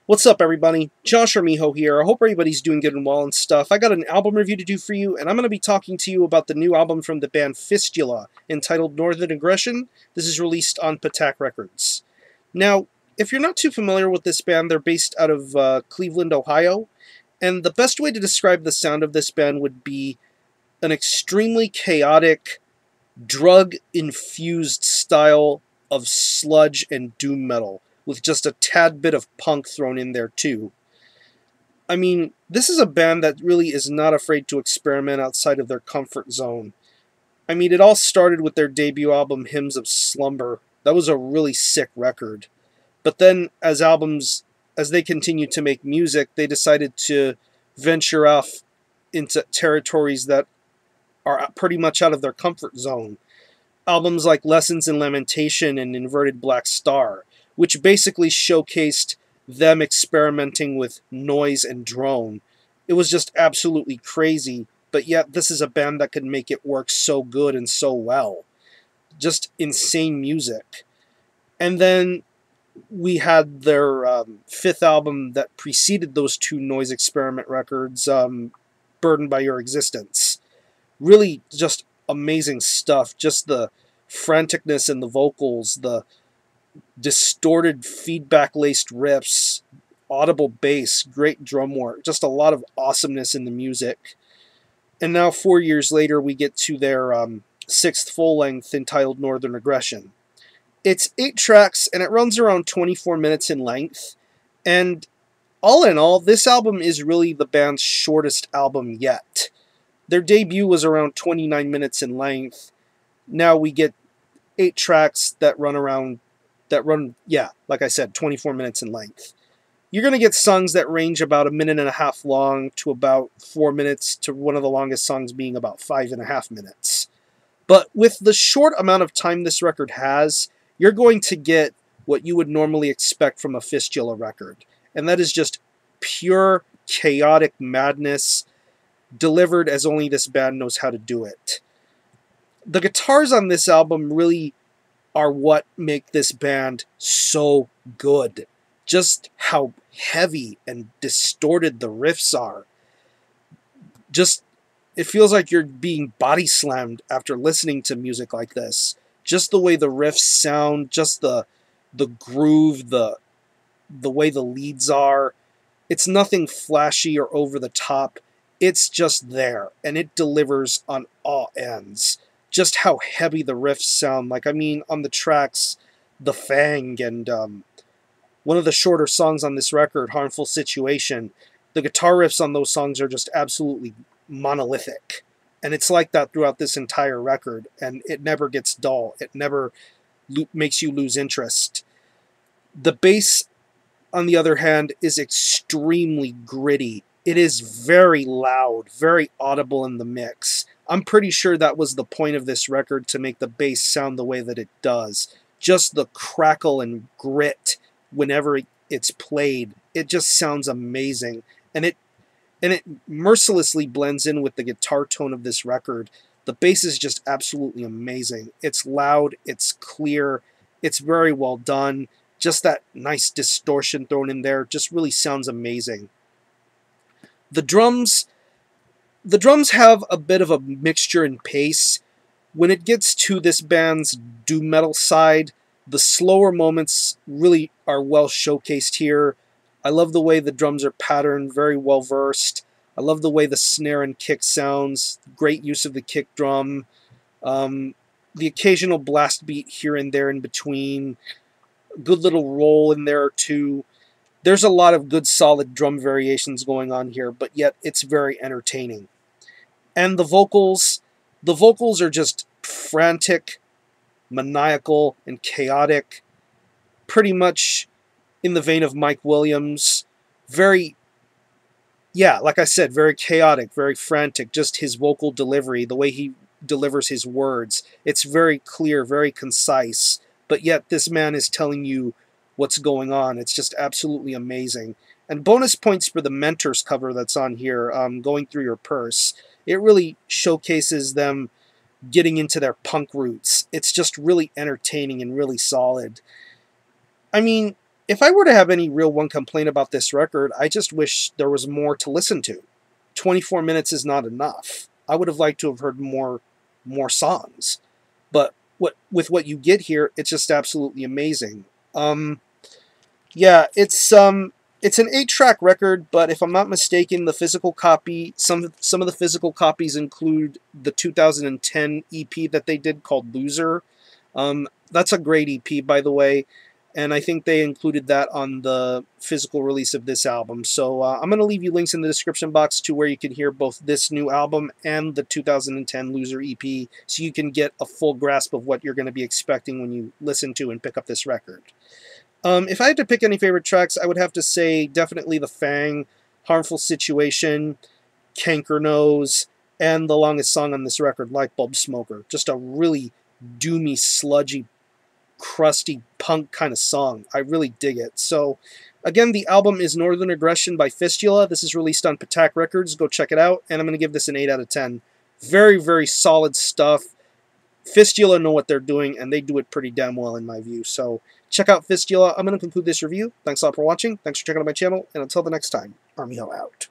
What's up, everybody? Josh or Miho here. I hope everybody's doing good and well and stuff. I got an album review to do for you, and I'm going to be talking to you about the new album from the band Fistula, entitled Northern Aggression. This is released on Patac Records. Now, if you're not too familiar with this band, they're based out of Cleveland, Ohio, and the best way to describe the sound of this band would be an extremely chaotic, drug-infused style of sludge and doom metal, with just a tad bit of punk thrown in there too. I mean, this is a band that really is not afraid to experiment outside of their comfort zone. I mean, it all started with their debut album, Hymns of Slumber. That was a really sick record. But then, as they continued to make music, they decided to venture off into territories that are pretty much out of their comfort zone. Albums like Lessons in Lamentation and Inverted Black Star, which basically showcased them experimenting with noise and drone. It was just absolutely crazy, but yet this is a band that could make it work so good and so well. Just insane music. And then we had their fifth album that preceded those two noise experiment records, Burdened by Your Existence. Really just amazing stuff. Just the franticness in the vocals, the distorted feedback-laced riffs, audible bass, great drum work, just a lot of awesomeness in the music. And now 4 years later we get to their sixth full-length entitled Northern Aggression. It's 8 tracks and it runs around 24 minutes in length, and all in all, this album is really the band's shortest album yet. Their debut was around 29 minutes in length. Now we get 8 tracks that run, like I said, 24 minutes in length. You're going to get songs that range about 1.5 minutes long to about 4 minutes, to one of the longest songs being about 5.5 minutes. But with the short amount of time this record has, you're going to get what you would normally expect from a Fistula record. And that is just pure, chaotic madness, delivered as only this band knows how to do it. The guitars on this album really are what make this band so good. Just how heavy and distorted the riffs are. Just, it feels like you're being body slammed after listening to music like this. Just the way the riffs sound, just the groove, the way the leads are. It's nothing flashy or over the top. It's just there, and it delivers on all ends. Just how heavy the riffs sound. Like, I mean, on the tracks, The Fang, and one of the shorter songs on this record, Harmful Situation, the guitar riffs on those songs are just absolutely monolithic. And it's like that throughout this entire record, and it never gets dull. It never makes you lose interest. The bass, on the other hand, is extremely gritty. It is very loud, very audible in the mix. I'm pretty sure that was the point of this record, to make the bass sound the way that it does. Just the crackle and grit whenever it's played. It just sounds amazing. And it mercilessly blends in with the guitar tone of this record. The bass is just absolutely amazing. It's loud, it's clear, it's very well done. Just that nice distortion thrown in there just really sounds amazing. The drums have a bit of a mixture and pace. When it gets to this band's doom metal side, the slower moments really are well showcased here. I love the way the drums are patterned, very well versed. I love the way the snare and kick sounds, great use of the kick drum. The occasional blast beat here and there in between, good little roll in there or two. There's a lot of good solid drum variations going on here, but yet it's very entertaining. And the vocals are just frantic, maniacal, and chaotic. Pretty much in the vein of Mike Williams. Very, yeah, like I said, very chaotic, very frantic. Just his vocal delivery, the way he delivers his words. It's very clear, very concise. But yet this man is telling you what's going on. It's just absolutely amazing. And bonus points for the Mentors cover that's on here, Going Through Your Purse. It really showcases them getting into their punk roots. It's just really entertaining and really solid. I mean, If I were to have any real one complaint about this record, I just wish there was more to listen to. 24 minutes is not enough. I would have liked to have heard more songs. But with what you get here, it's just absolutely amazing. Yeah, it's an 8-track record, but if I'm not mistaken, the physical copy, some of the physical copies include the 2010 EP that they did called Loser. That's a great EP, by the way, and I think they included that on the physical release of this album. So I'm going to leave you links in the description box to where you can hear both this new album and the 2010 Loser EP, so you can get a full grasp of what you're going to be expecting when you listen to and pick up this record. If I had to pick any favorite tracks, I would have to say definitely The Fang, Harmful Situation, Canker Nose, and the longest song on this record, Lightbulb Smoker. Just a really doomy, sludgy, crusty punk kind of song. I really dig it. So, again, the album is Northern Aggression by Fistula. This is released on Patac Records. Go check it out, and I'm going to give this an 8 out of 10. Very, very solid stuff. Fistula know what they're doing, and they do it pretty damn well in my view. So check out Fistula. I'm going to conclude this review. Thanks a lot for watching. Thanks for checking out my channel, and until the next time, Army Hell out.